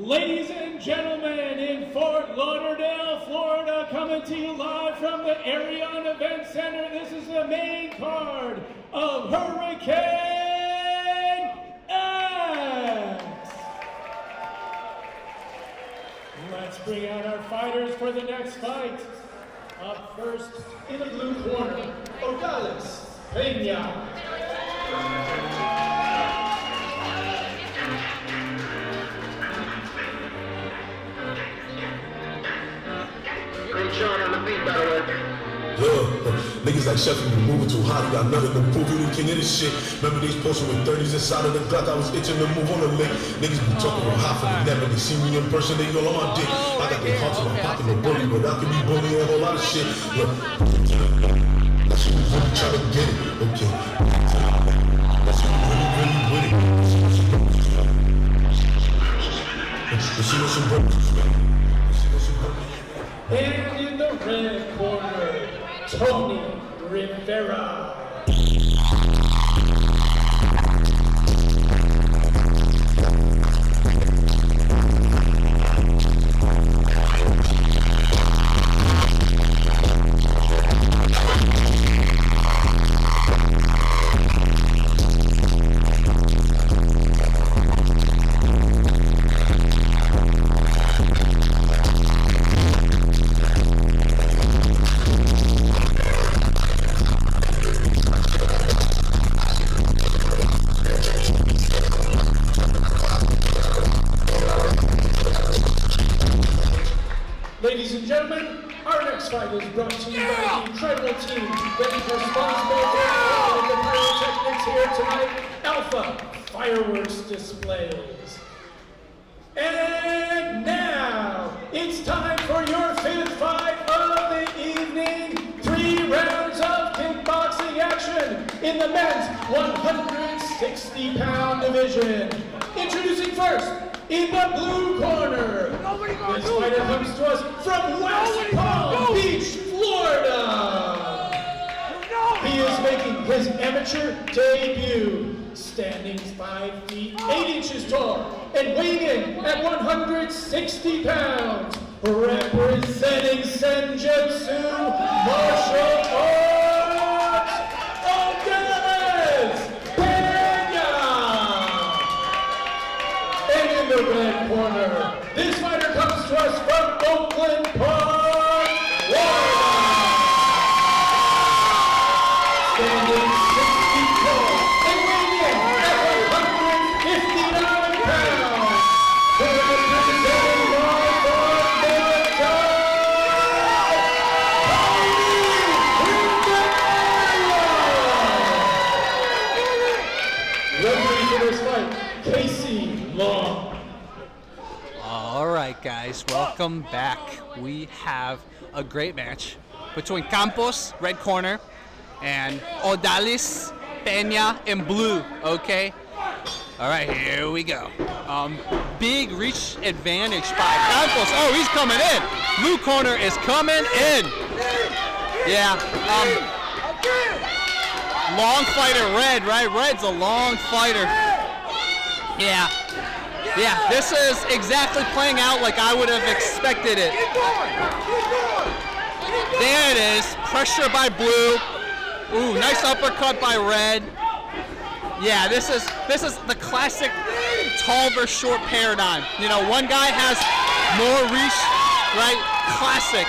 Ladies and gentlemen, in Fort Lauderdale, Florida, coming to you live from the Arion Event Center, this is the main card of Hurricane X. Let's bring out our fighters for the next fight. Up first, in the blue corner, Odalis, Pena. Niggas like Chef, you moving too hot, you got nothing to prove, you the king of this shit. Remember these posters with 30s inside of the Glock, I was itching to move on the lick. Niggas be talking real hot for the never, they see me in person, they all on my dick. I got the heart to my pocket, no bully, but I can be bullying a whole lot of shit. Look, that's who really trying to get it, okay. That's who really with it. Let's see what's in And in the red corner, Tony Rivera. Ladies and gentlemen, our next fight is brought to you by the incredible team that is responsible for all of the pyrotechnics here tonight, Alpha Fireworks Displays. And now, it's time for your fifth fight of the evening. 3 rounds of kickboxing action in the men's 160-pound division. Introducing first, in the blue corner, this fighter comes to us from West Palm Beach, Florida. He is making his amateur debut, standing 5 feet 8 inches tall and weighing in at 160 pounds, representing Senjutsu Martial Arts, Odalis, Pena. And in the red corner, this fighter comes to us from Oakland Park, Florida. Standing 6 feet tall and weighing in at 159 pounds, representing North America, referee for this fight, Casey Long. All right, guys, welcome back. We have a great match between Campos, red corner, and Odalis, Pena in blue, okay? All right, here we go. Big reach advantage by Campos. Oh, he's coming in. Blue corner is coming in. Yeah, long fighter, red, right? Red's a long fighter. Yeah. Yeah, this is exactly playing out like I would have expected it. There it is, pressure by blue. Ooh, nice uppercut by red. Yeah, this is the classic tall versus short paradigm. You know, one guy has more reach, right? Classic.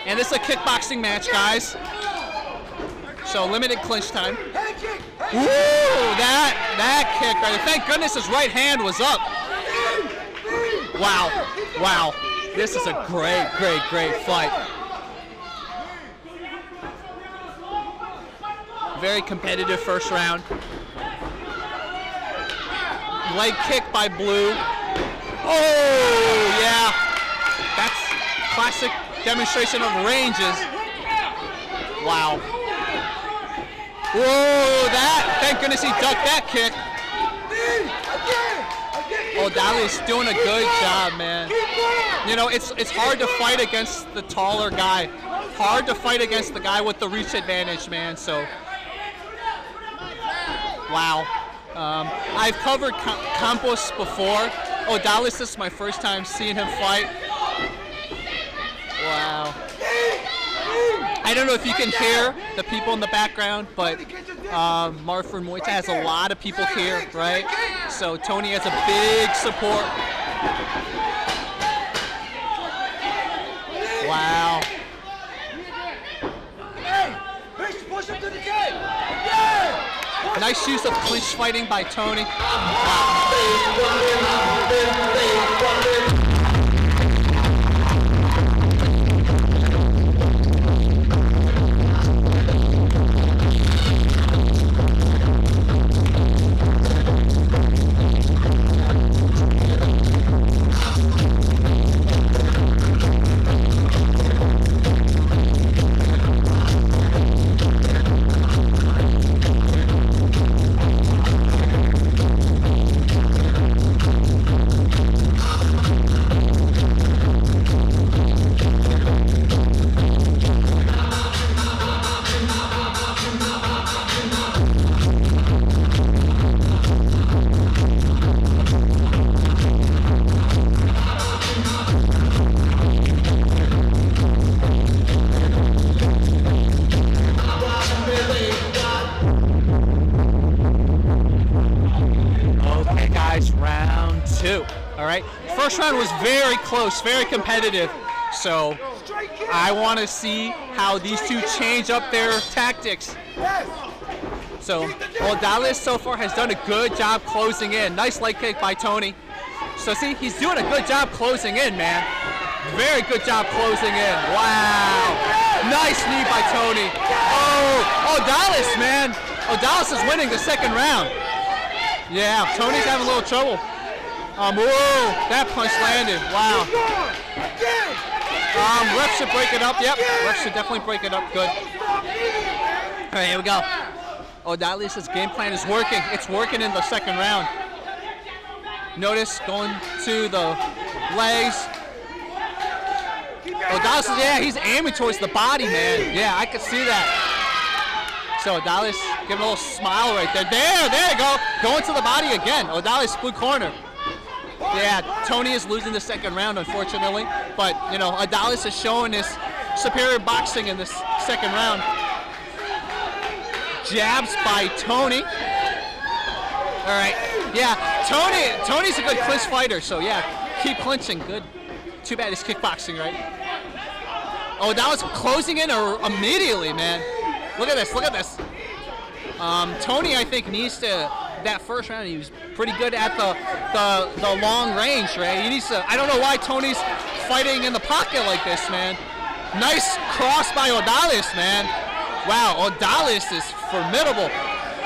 And this is a kickboxing match, guys. So limited clinch time. Ooh, that kick right there. Thank goodness his right hand was up. Wow. This is a great fight. Very competitive first round. Leg kick by blue. Oh, yeah. That's classic demonstration of ranges. Wow. Whoa, thank goodness he ducked that kick. Odalis doing a good job, man. You know, it's hard to fight against the taller guy. Hard to fight against the guy with the reach advantage, man, so. Wow. I've covered Campos before. Odalis, this is my first time seeing him fight. Wow. I don't know if you can hear the people in the background, but Marford Muay Thai has a lot of people here, right? So Tony has a big support. Wow. Nice use of clinch fighting by Tony. First round was very close, very competitive. So I want to see how these two change up their tactics. So Odalis so far has done a good job closing in. Nice leg kick by Tony. So see, he's doing a good job closing in, man. Very good job closing in. Wow. Nice knee by Tony. Oh, Odalis, man. Odalis is winning the second round. Yeah, Tony's having a little trouble. Whoa, that punch landed. Wow. Ref should break it up. Yep, ref should definitely break it up. Good. All right, here we go. Odalis' game plan is working. It's working in the second round. Notice going to the legs. Odalis, yeah, he's aiming towards the body, man. Yeah, I could see that. So Odalis giving a little smile right there. There you go. Going to the body again. Odalis blue corner. Yeah, Tony is losing the second round, unfortunately. But, you know, Odalis is showing his superior boxing in this second round. Jabs by Tony. All right. Yeah, Tony's a good clinch fighter, so yeah, keep clinching. Good. Too bad it's kickboxing, right? Odalis closing in immediately, man. Look at this, look at this. Tony, I think, needs to, that first round, he was pretty good at the long range, right? He needs to, I don't know why Tony's fighting in the pocket like this, man. Nice cross by Odalis, man. Wow, Odalis is formidable.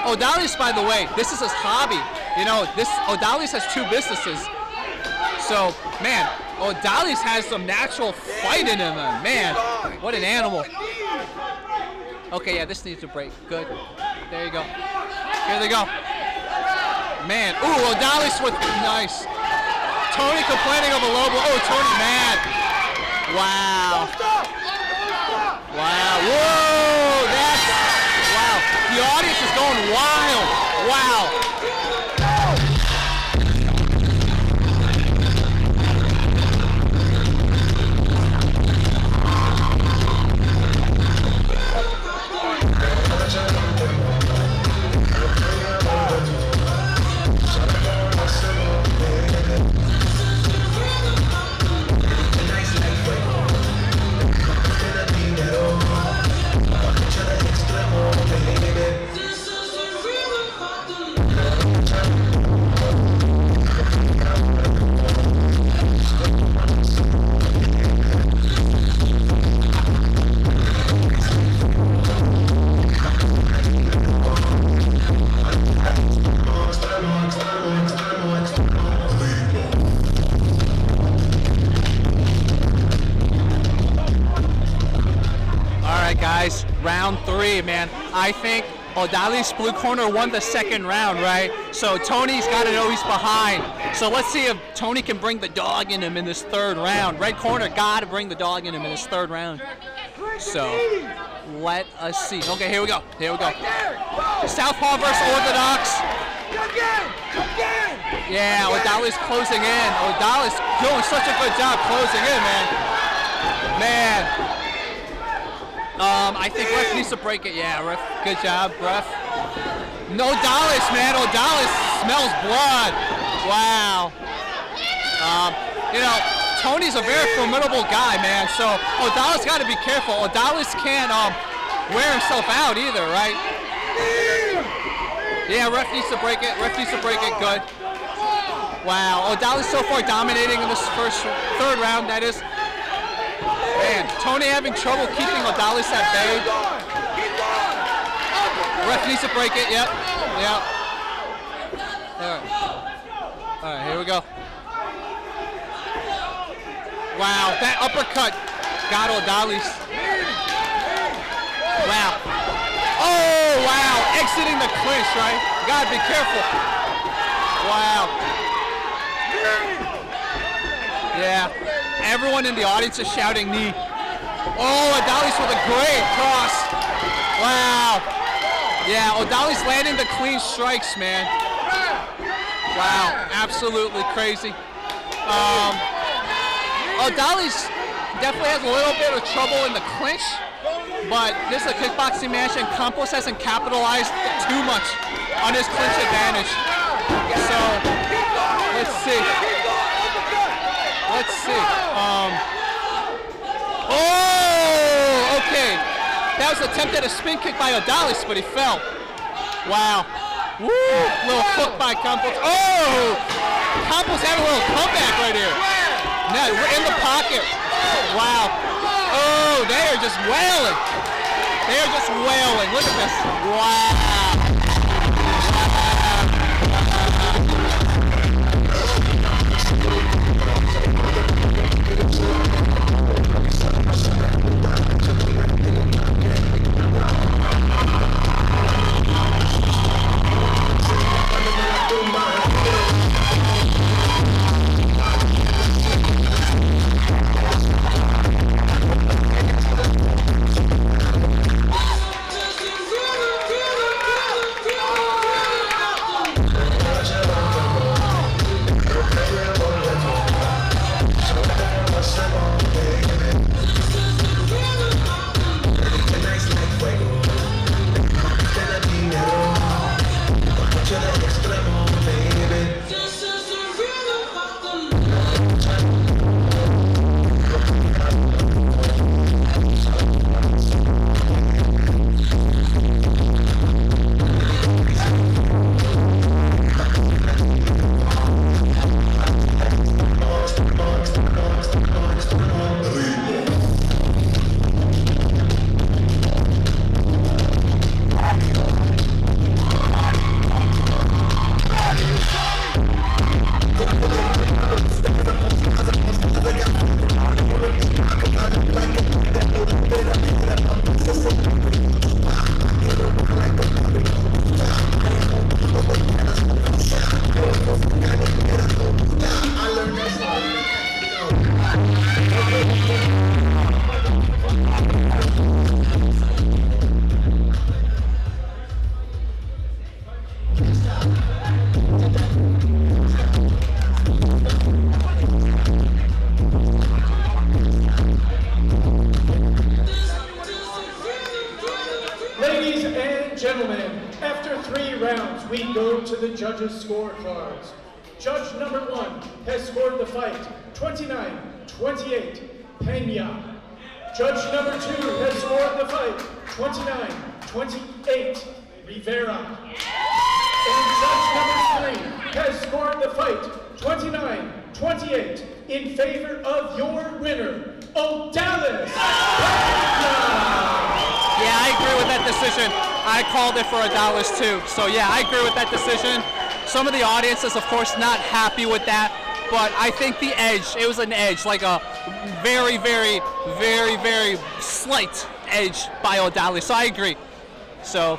Odalis, by the way, this is his hobby. You know, Odalis has two businesses. So, man, Odalis has some natural fight in him, man. What an animal. Okay, yeah, this needs to break. Good. There you go. Here they go. Man, ooh, Odalis with, nice. Tony complaining of a low blow. Oh, Tony mad. Wow. Wow, whoa, that's, wow. The audience is going wild. Wow. Round three, man. I think Odalis blue corner won the second round, right? So Tony's got to know he's behind. So let's see if Tony can bring the dog in him in this third round. Red corner got to bring the dog in him in this third round. So let us see. Okay, here we go. Here we go. Southpaw versus Orthodox. Yeah, Odalis closing in. Odalis doing such a good job closing in, man. I think ref needs to break it. Yeah, ref, good job, ref. No Odalis, man. Odalis smells blood. Wow. You know, Tony's a very formidable guy, man. So Odalis got to be careful. Odalis can't wear himself out either, right? Yeah, ref needs to break it. Ref needs to break it. Good. Wow, Odalis so far dominating in this third round. That is, man. Tony having trouble keeping Odalis at bay. Ref needs to break it. Yep. Yep. All right, here we go. Wow, that uppercut got Odalis. Wow. Oh, wow, exiting the clinch, right? You gotta be careful. Wow. Yeah, everyone in the audience is shouting knee. Oh, Odalis with a great cross. Wow. Yeah, Odalis landing the clean strikes, man. Wow, absolutely crazy. Odalis definitely has a little bit of trouble in the clinch, but this is a kickboxing match, and Campos hasn't capitalized too much on his clinch advantage. So, let's see. Let's see. Oh, okay. That was attempted a spin kick by Odalis, but he fell. Wow. Woo! Little hook by Campos. Oh! Campos had a little comeback right here. No, we're in the pocket. Wow. Oh, they are just wailing. They are just wailing. Look at this. Wow. We go to the judges' scorecards. Judge number 1 has scored the fight 29-28, Pena. Judge number 2 has scored the fight 29-28, Rivera. And judge number 3 has scored the fight 29-28 in favor of your winner, Odalis. Yeah, I agree with that decision. I called it for Odalis too. So yeah, I agree with that decision. Some of the audience is of course not happy with that, but I think the edge, it was an edge, like a very, very, very, very slight edge by Odalis. So I agree. So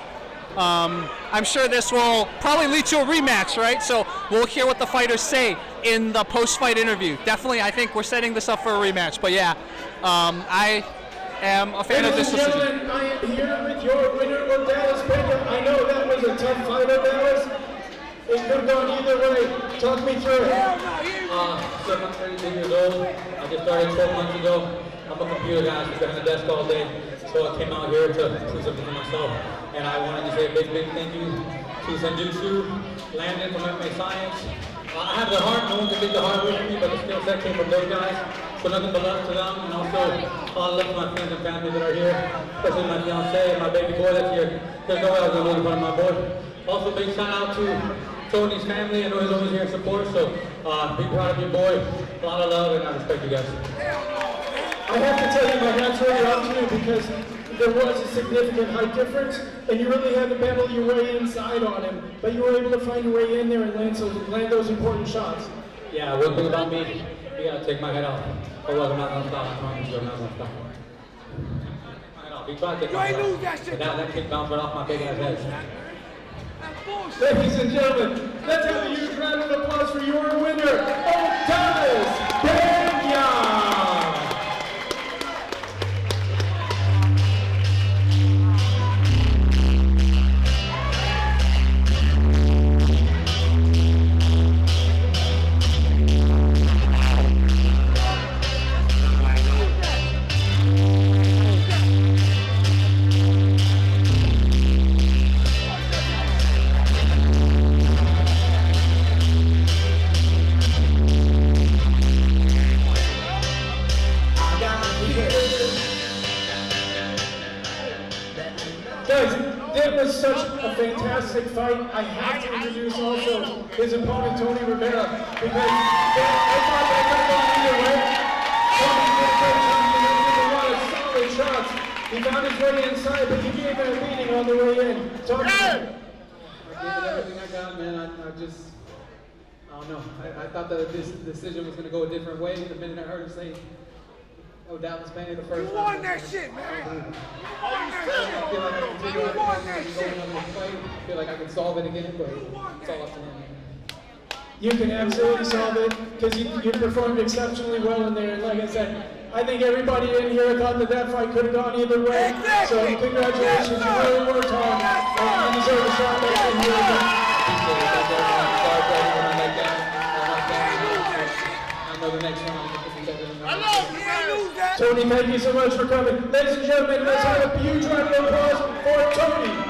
I'm sure this will probably lead to a rematch, right? So we'll hear what the fighters say in the post-fight interview. Definitely, I think we're setting this up for a rematch. But yeah, I am a fan of this decision. Ladies and gentlemen, I am here with your winner, Odalis Pena. I know that was a tough fight, Odalis. It could have gone either way. Talk me through it. So I'm 32 years old. I just started 12 months ago. I'm a computer guy. I've been on the desk all day. So I came out here to prove something to myself. And I wanted to say a big thank you to Senjutsu, Landon from MMA Science. I have the heart. No one can take the heart with me, but the skill set came from those guys. So nothing but love to them. And also, all love to my friends and family that are here, especially my fiance and my baby boy that's here. There's no way I was going to lose one of my boy. Also, big shout out to Tony's family. I know he's always here in support. So be proud of your boy. A lot of love, and I respect you guys. I have to tell you, my hat's really off to you because there was a significant height difference, and you really had to battle your way inside on him, but you were able to find your way in there and land those important shots. Yeah, one thing about me, you gotta take my head off. Otherwise, I'm not gonna stop. I promise you, I'm not gonna stop. He tried to take my head off. But that kick bounced right off my big ass head. Ladies and gentlemen, let's have a huge round of applause for your winner, Odalis Pena! Guys, that was such a fantastic fight. I have to introduce also his opponent, Tony Rivera, because I thought that could have gone either way. Tony did a great job. He did a lot of solid shots. He found his way inside, but he gave him a beating on the way in. Talk to him. I gave it everything I got, man. I don't know. I thought that this decision was going to go a different way. The minute I heard him say, Odalis Pena the first You won that shit, man. You won that shit. I feel like I can continue You won that going shit. on this fight. I feel like I can solve it again, but it's all up to him. You can absolutely solve it because you performed exceptionally well in there. And like I said, I think everybody in here thought that fight could have gone either way. Exactly. So congratulations, you really worked hard. And you deserve a shot back in here again. Sorry for everyone like that. I know the next round. I love you, man. Lose that. Tony, thank you so much for coming. Ladies and gentlemen, let's have a huge round of applause for Tony